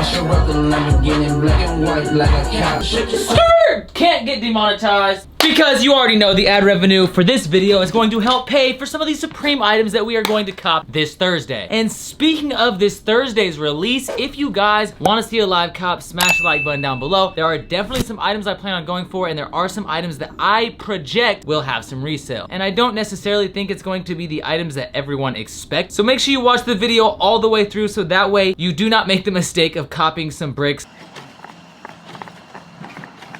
show up the Lamborghini, black and white like a cow. Can't get demonetized because you already know the ad revenue for this video is going to help pay for some of these Supreme items that we are going to cop this Thursday. And speaking of this Thursday's release, if you guys want to see a live cop, smash the like button down below. There are definitely some items I plan on going for, and there are some items that I project will have some resale. And I don't necessarily think it's going to be the items that everyone expects. So make sure you watch the video all the way through so that way you do not make the mistake of copying some bricks.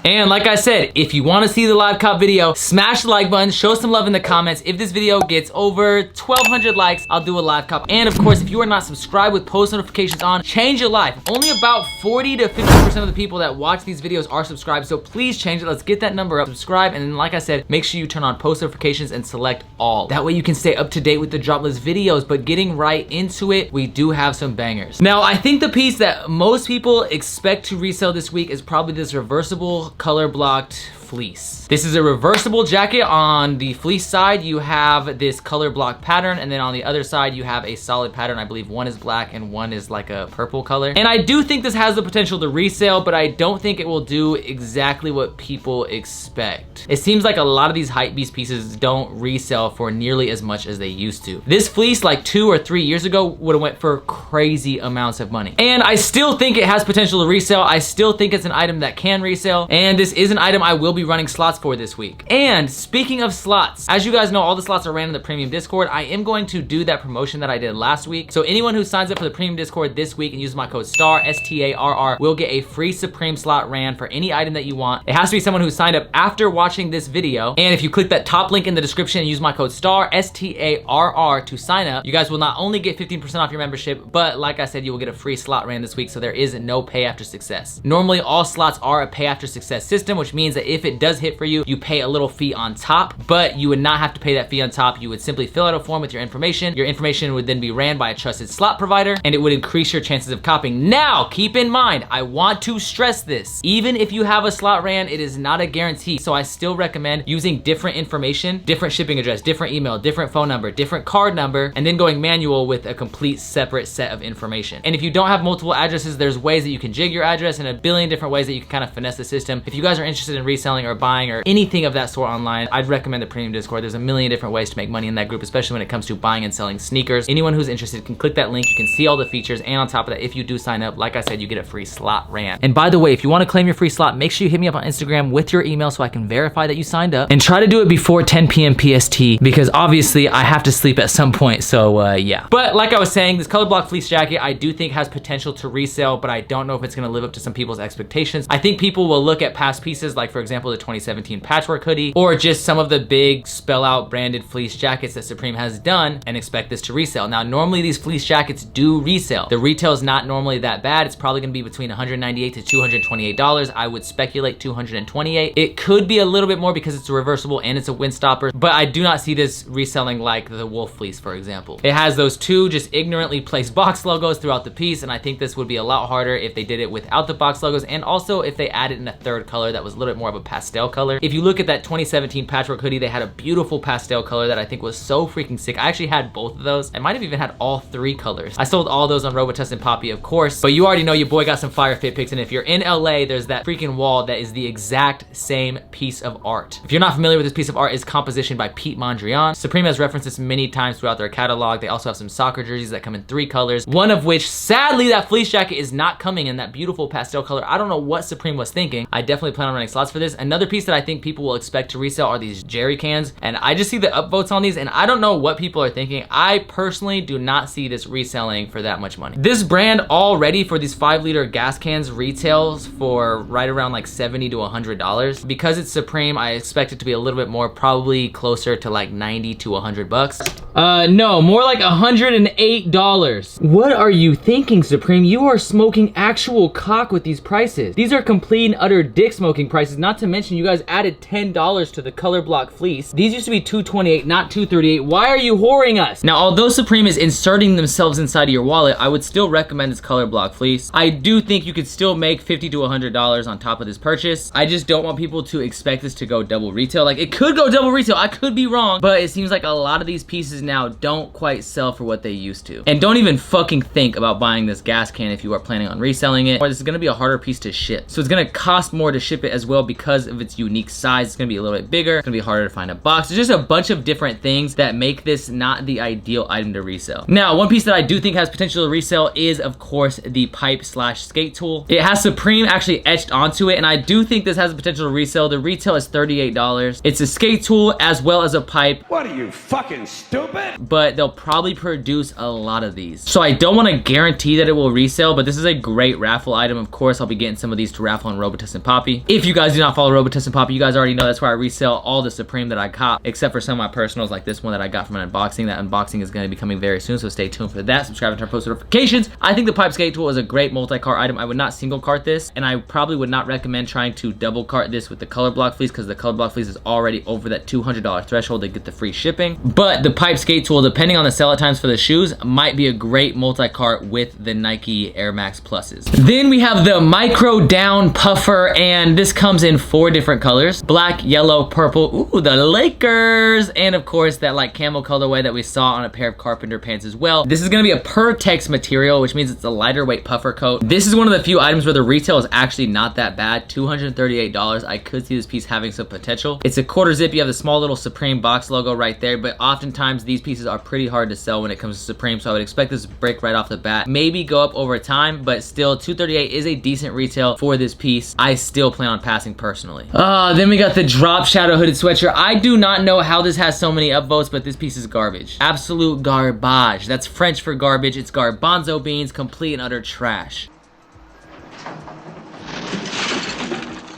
And like I said, if you want to see the live cop video, smash the like button, show some love in the comments. If this video gets over 1,200 likes, I'll do a live cop. And of course, if you are not subscribed with post notifications on, change your life. Only about 40 to 50% of the people that watch these videos are subscribed, so please change it. Let's get that number up. Subscribe, and then like I said, make sure you turn on post notifications and select all. That way you can stay up to date with the Droplist videos. But getting right into it, we do have some bangers. Now, I think the piece that most people expect to resell this week is probably this reversible color blocked fleece. This is a reversible jacket. On the fleece side, you have this color block pattern, and then on the other side, you have a solid pattern. I believe one is black and one is like a purple color. And I do think this has the potential to resell, but I don't think it will do exactly what people expect. It seems like a lot of these hypebeast pieces don't resell for nearly as much as they used to. This fleece, like 2 or 3 years ago, would have went for crazy amounts of money. And I still think it has potential to resell. I still think it's an item that can resell, and this is an item I will be running slots for this week. And speaking of slots, as you guys know, all the slots are ran in the premium Discord. I am going to do that promotion that I did last week. So anyone who signs up for the premium Discord this week and uses my code STAR, STARR, will get a free Supreme slot ran for any item that you want. It has to be someone who signed up after watching this video. And if you click that top link in the description and use my code STAR, STARR, to sign up, you guys will not only get 15% off your membership, but like I said, you will get a free slot ran this week. So there is no pay after success. Normally all slots are a pay after success system, which means that if it does hit for you, you pay a little fee on top, but you would not have to pay that fee on top. You would simply fill out a form with your information. Your information would then be ran by a trusted slot provider, and it would increase your chances of copying. Now, keep in mind, I want to stress this. Even if you have a slot ran, it is not a guarantee. So I still recommend using different information, different shipping address, different email, different phone number, different card number, and then going manual with a complete separate set of information. And if you don't have multiple addresses, there's ways that you can jig your address and a billion different ways that you can kind of finesse the system. If you guys are interested in reselling or buying or anything of that sort online, I'd recommend the premium Discord. There's a million different ways to make money in that group, especially when it comes to buying and selling sneakers. Anyone who's interested can click that link. You can see all the features, and on top of that, if you do sign up, like I said, you get a free slot ran. And by the way, if you want to claim your free slot, make sure you hit me up on Instagram with your email so I can verify that you signed up, and try to do it before 10 p.m. PST, because obviously I have to sleep at some point, so yeah. But like I was saying, this color block fleece jacket I do think has potential to resell, but I don't know if it's gonna live up to some people's expectations. I think people will look at past pieces, like for example, the 2017 patchwork hoodie, or just some of the big spell out branded fleece jackets that Supreme has done, and expect this to resell. Now, normally these fleece jackets do resell. The retail is not normally that bad. It's probably gonna be between $198 to $228. I would speculate $228. It could be a little bit more because it's a reversible and it's a windstopper, but I do not see this reselling like the wolf fleece, for example. It has those two just ignorantly placed box logos throughout the piece, and I think this would be a lot harder if they did it without the box logos, and also if they added in a third color that was a little bit more of a pastel color. If you look at that 2017 patchwork hoodie, they had a beautiful pastel color that I think was so freaking sick. I actually had both of those. I might have even had all 3 colors. I sold all those on Robotuss and Poppy, of course, but you already know your boy got some fire fit pics, and if you're in LA, there's that freaking wall that is the exact same piece of art. If you're not familiar with this piece of art, it's composition by Pete Mondrian. Supreme has referenced this many times throughout their catalog. They also have some soccer jerseys that come in 3 colors, one of which, sadly, that fleece jacket is not coming in that beautiful pastel color. I don't know what Supreme was thinking. I definitely plan on running slots for this. Another piece that I think people will expect to resell are these jerry cans, and I just see the upvotes on these, and I don't know what people are thinking. I personally do not see this reselling for that much money. This brand already, for these 5-liter gas cans, retails for right around like $70 to $100. Because it's Supreme, I expect it to be a little bit more, probably closer to like 90 to 100 bucks. No, more like $108. What are you thinking, Supreme? You are smoking actual cock with these prices. These are complete and utter dick smoking prices, not to mention mention you guys added $10 to the color block fleece. These used to be $228, not $238. Why are you whoring us? Now, although Supreme is inserting themselves inside of your wallet, I would still recommend this color block fleece. I do think you could still make $50 to $100 on top of this purchase. I just don't want people to expect this to go double retail. Like, it could go double retail. I could be wrong, but it seems like a lot of these pieces now don't quite sell for what they used to. And don't even fucking think about buying this gas can if you are planning on reselling it, or this is gonna be a harder piece to ship. So it's gonna cost more to ship it as well because of its unique size. It's gonna be a little bit bigger. It's gonna be harder to find a box. There's just a bunch of different things that make this not the ideal item to resell. Now, one piece that I do think has potential to resell is, of course, the pipe slash skate tool. It has Supreme actually etched onto it, and I do think this has the potential to resell. The retail is $38. It's a skate tool as well as a pipe. What are you, fucking stupid? But they'll probably produce a lot of these. So I don't want to guarantee that it will resell, but this is a great raffle item. Of course, I'll be getting some of these to raffle on Robotus and Poppy. If you guys do not follow Robotus and Poppy, you guys already know that's where I resell all the Supreme that I cop, except for some of my personals like this one that I got from an unboxing. That unboxing is going to be coming very soon, so stay tuned for that. Subscribe and turn post notifications. I think the pipe skate tool is a great multi-cart item. I would not single cart this, and I probably would not recommend trying to double cart this with the color block fleece because the color block fleece is already over that $200 threshold to get the free shipping. But the pipe skate tool, depending on the sell-out times for the shoes, might be a great multi-cart with the Nike Air Max Pluses. Then we have the micro down puffer, and this comes in 4 different colors: black, yellow, purple, ooh, the Lakers, and of course that like camel colorway that we saw on a pair of carpenter pants as well. This is gonna be a Pertex material, which means it's a lighter weight puffer coat. This is one of the few items where the retail is actually not that bad, $238. I could see this piece having some potential. It's a quarter zip. You have the small little Supreme box logo right there, but oftentimes these pieces are pretty hard to sell when it comes to Supreme, so I would expect this to break right off the bat. Maybe go up over time, but still $238 is a decent retail for this piece. I still plan on passing personally. Then we got the drop shadow hooded sweatshirt. I do not know how this has so many upvotes, but this piece is garbage. Absolute garbage. That's French for garbage. It's garbanzo beans, complete and utter trash.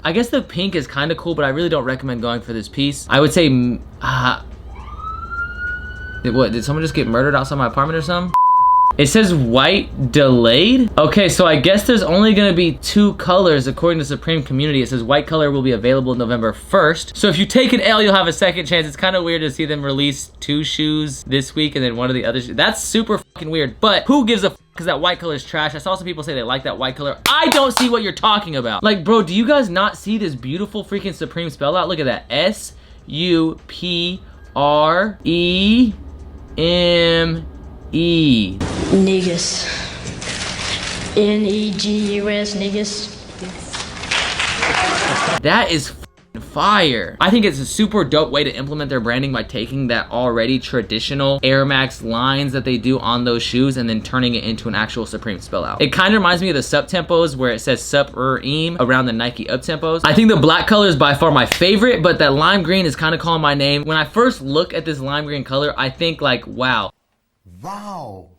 I guess the pink is kind of cool, but I really don't recommend going for this piece. I would say, what, did someone just get murdered outside my apartment or something? It says white delayed? Okay, so I guess there's only gonna be 2 colors according to Supreme Community. It says white color will be available November 1st. So if you take an L, you'll have a second chance. It's kind of weird to see them release 2 shoes this week and then one of the other shoes. That's super fucking weird, but who gives a f, because that white color is trash. I saw some people say they like that white color. I don't see what you're talking about. Like, bro, do you guys not see this beautiful freaking Supreme spell out? Look at that, S-U-P-R-E-M-E. Niggas. N-E-G-U-S, niggas. That is fire. I think it's a super dope way to implement their branding by taking that already traditional Air Max lines that they do on those shoes and then turning it into an actual Supreme spell out. It kind of reminds me of the Sup Tempos where it says Sup-er-eam around the Nike Up Tempos. I think the black color is by far my favorite, but that lime green is kind of calling my name. When I first look at this lime green color, I think like, wow. Wow.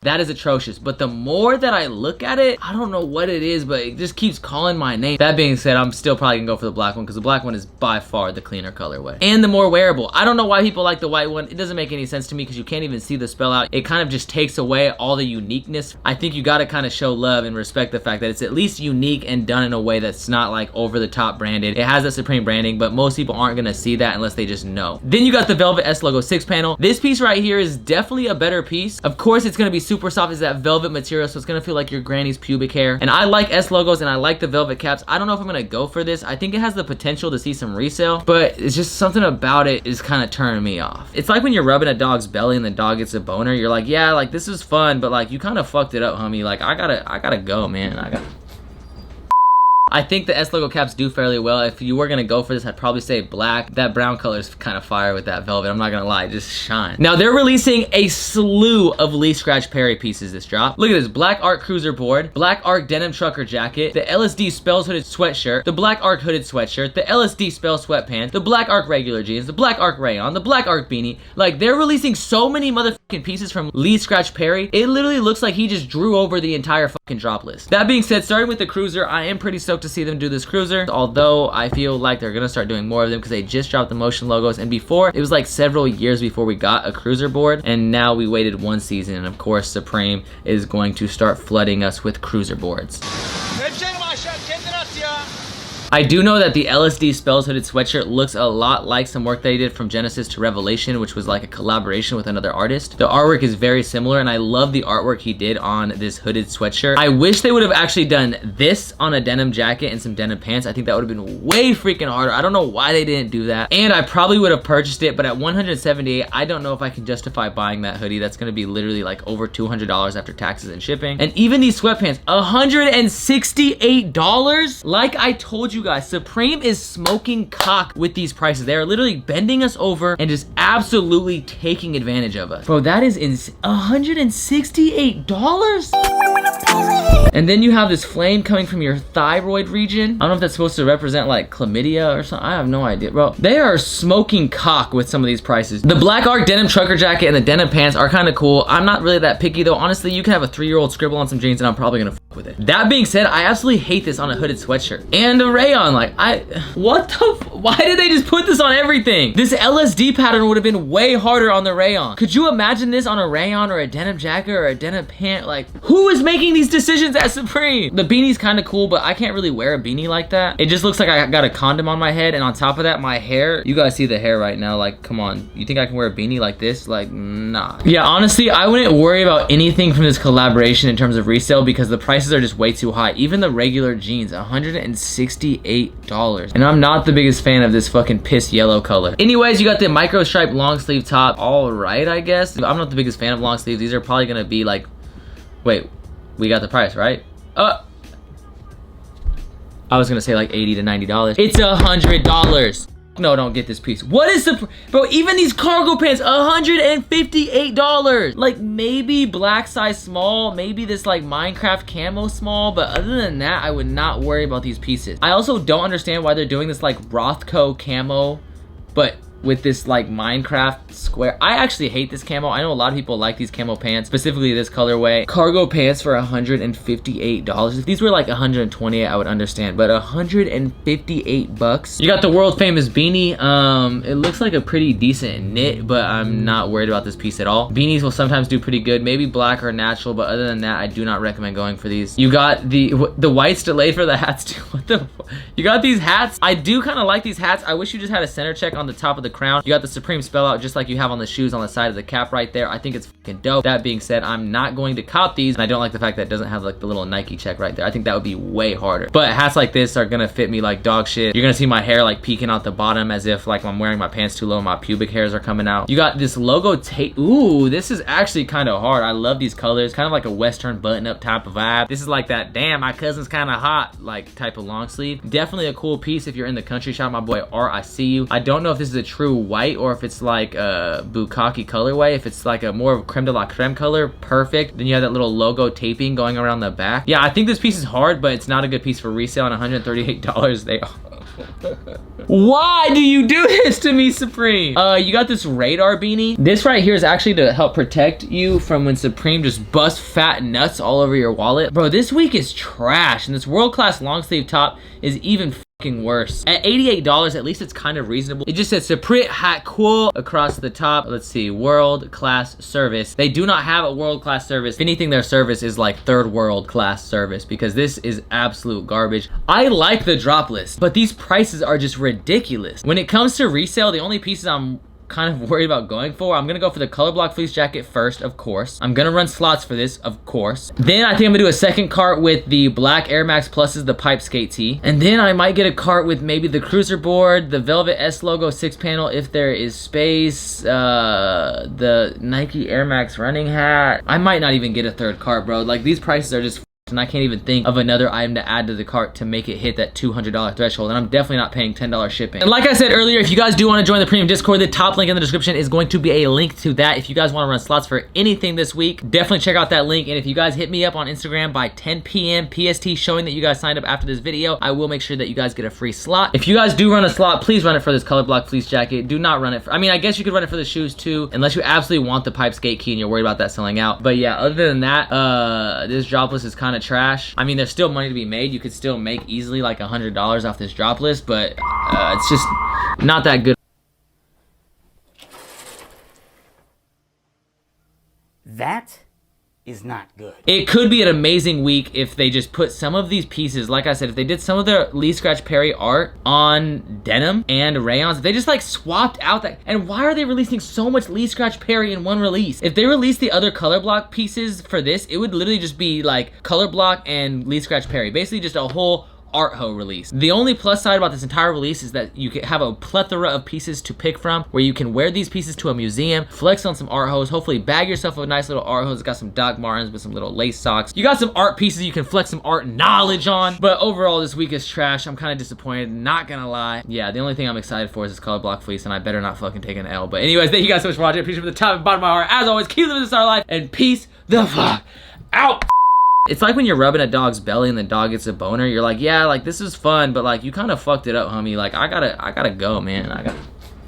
That is atrocious, but the more that I look at it, I don't know what it is, but it just keeps calling my name. That being said, I'm still probably gonna go for the black one because the black one is by far the cleaner colorway and the more wearable. I don't know why people like the white one. It doesn't make any sense to me because you can't even see the spell out. It kind of just takes away all the uniqueness. I think you gotta kind of show love and respect the fact that it's at least unique and done in a way that's not like over the top branded. It has that Supreme branding, but most people aren't gonna see that unless they just know. Then you got the Velvet S logo 6 panel. This piece right here is definitely a better piece. Of course, it's gonna be super soft. Is that velvet material, so it's gonna feel like your granny's pubic hair. And I like S logos and I like the velvet caps. I don't know if I'm gonna go for this. I think it has the potential to see some resale, but it's just something about it is kind of turning me off. It's like when you're rubbing a dog's belly and the dog gets a boner. You're like, yeah, like this is fun, but like you kind of fucked it up, homie. Like I gotta go, man. I think the S logo caps do fairly well. If you were gonna go for this, I'd probably say black. That brown color is kind of fire with that velvet. I'm not gonna lie, just shine. Now they're releasing a slew of Lee Scratch Perry pieces this drop. Look at this, Black Arc Cruiser board, Black Arc Denim Trucker jacket, the LSD Spells hooded sweatshirt, the Black Arc hooded sweatshirt, the LSD Spells sweatpants, the Black Arc regular jeans, the Black Arc rayon, the Black Arc beanie. Like they're releasing so many motherfucking pieces from Lee Scratch Perry. It literally looks like he just drew over the entire fucking drop list. That being said, starting with the cruiser, I am pretty stoked to see them do this cruiser, although I feel like they're gonna start doing more of them because they just dropped the motion logos, and before it was like several years before we got a cruiser board, and now we waited 1 season, and of course Supreme is going to start flooding us with cruiser boards. I do know that the LSD Spells hooded sweatshirt looks a lot like some work they did from Genesis to Revelation, which was like a collaboration with another artist. The artwork is very similar, and I love the artwork he did on this hooded sweatshirt. I wish they would have actually done this on a denim jacket and some denim pants. I think that would have been way freaking harder. I don't know why they didn't do that. And I probably would have purchased it, but at $178, I don't know if I can justify buying that hoodie. That's gonna be literally like over $200 after taxes and shipping. And even these sweatpants, $168? Like I told you guys, Supreme is smoking cock with these prices. They are literally bending us over and just absolutely taking advantage of us. Bro, that is $168? And then you have this flame coming from your thyroid region. I don't know if that's supposed to represent like chlamydia or something. I have no idea, bro. They are smoking cock with some of these prices. The Black Arc denim trucker jacket and the denim pants are kind of cool. I'm not really that picky though. Honestly, you can have a 3-year-old scribble on some jeans and I'm probably gonna fuck with it. That being said, I absolutely hate this on a hooded sweatshirt. And a rayon, like why did they just put this on everything? This LSD pattern would have been way harder on the rayon. Could you imagine this on a rayon or a denim jacket or a denim pant? Like, who is making these decisions at Supreme? The beanie's kind of cool, but I can't really wear a beanie like that. It just looks like I got a condom on my head, and on top of that, my hair, you guys see the hair right now, like, come on. You think I can wear a beanie like this? Like, nah. Yeah, honestly, I wouldn't worry about anything from this collaboration in terms of resale because the prices are just way too high. Even the regular jeans, $168. And I'm not the biggest fan of this fucking piss yellow color. Anyways, you got the micro stripe long sleeve top. All right, I guess. I'm not the biggest fan of long sleeves. These are probably gonna be like, wait, we got the price, right? I was gonna say like $80 to $90. It's $100. No, don't get this piece. What is the, bro, even these cargo pants, $158. Like maybe black size small, maybe this like Minecraft camo small, but other than that, I would not worry about these pieces. I also don't understand why they're doing this like Rothko camo, but with this like Minecraft square. I actually hate this camo. I know a lot of people like these camo pants, specifically this colorway. Cargo pants for $158. If these were like $128, I would understand, but $158. You got the world famous beanie. It looks like a pretty decent knit, but I'm not worried about this piece at all. Beanies will sometimes do pretty good, maybe black or natural, but other than that, I do not recommend going for these. You got the whites delayed for the hats too. What the fuck? You got these hats. I do kind of like these hats. I wish you just had a center check on the top of the crown. You got the Supreme spell out just like you have on the shoes on the side of the cap right there. I think it's fucking dope. That being said, I'm not going to cop these, and I don't like the fact that it doesn't have like the little Nike check right there. I think that would be way harder. But hats like this are gonna fit me like dog shit. You're gonna see my hair like peeking out the bottom as if like I'm wearing my pants too low and my pubic hairs are coming out. You got this logo tape. Ooh, this is actually kind of hard. I love these colors. Kind of like a Western button-up type of vibe. This is like that, damn, my cousin's kind of hot, like type of long sleeve. Definitely a cool piece if you're in the country. Shout out my boy R, I see you. I don't know if this is a true white or if it's like a bukkake colorway. If it's like a more of creme de la creme color, perfect. Then you have that little logo taping going around the back. Yeah, I think this piece is hard, but it's not a good piece for resale. And $138 they are. Why do you do this to me, Supreme? You got this radar beanie. This right here is actually to help protect you from when Supreme just busts fat nuts all over your wallet. Bro, this week is trash, and this world-class long sleeve top is even fucking worse. At $88, at least it's kind of reasonable. It just says Supreme hat cool across the top. Let's see, world class service. They do not have a world class service. If anything, their service is like third world class service because this is absolute garbage. I like the Droplist, but these prices are just ridiculous. When it comes to resale, the only pieces I'm kind of worried about going for, I'm gonna go for the color block fleece jacket first, of course. I'm gonna run slots for this, of course. Then I think I'm gonna do a second cart with the black Air Max Pluses, the pipe skate tee. And then I might get a cart with maybe the cruiser board, the Velvet S logo 6-panel if there is space, the Nike Air Max running hat. I might not even get a third cart, bro. Like, these prices are just and I can't even think of another item to add to the cart to make it hit that $200 threshold, and I'm definitely not paying $10 shipping. And like I said earlier, if you guys do want to join the premium Discord, the top link in the description is going to be a link to that. If you guys want to run slots for anything this week, definitely check out that link. And if you guys hit me up on Instagram by 10 p.m. PST showing that you guys signed up after this video, I will make sure that you guys get a free slot. If you guys do run a slot, please run it for this color block fleece jacket. Do not run it for, I mean, I guess you could run it for the shoes too, unless you absolutely want the pipe skate key and you're worried about that selling out. But yeah, other than that, this Droplist is kind of trash. I mean, there's still money to be made. You could still make easily like $100 off this Droplist, but it's just not that good. That is not good. It could be an amazing week if they just put some of these pieces, like I said, if they did some of their Lee Scratch Perry art on denim and rayons, if they just like swapped out that, and why are they releasing so much Lee Scratch Perry in one release? If they released the other color block pieces for this, it would literally just be like color block and Lee Scratch Perry, basically just a whole art hoe release. The only plus side about this entire release is that you can have a plethora of pieces to pick from, where you can wear these pieces to a museum, flex on some art hoes, hopefully bag yourself a nice little art hose. It's got some Doc Martens with some little lace socks. You got some art pieces you can flex some art knowledge on. But overall, this week is trash. I'm kind of disappointed, not gonna lie. Yeah, the only thing I'm excited for is this color block fleece, and I better not fucking take an L. But anyways, thank you guys so much for watching. I appreciate it from the top and bottom of my heart. As always, keep living this our life, and peace the fuck out. It's like when you're rubbing a dog's belly and the dog gets a boner. You're like, yeah, like this is fun, but like you kind of fucked it up, homie. Like I gotta go, man.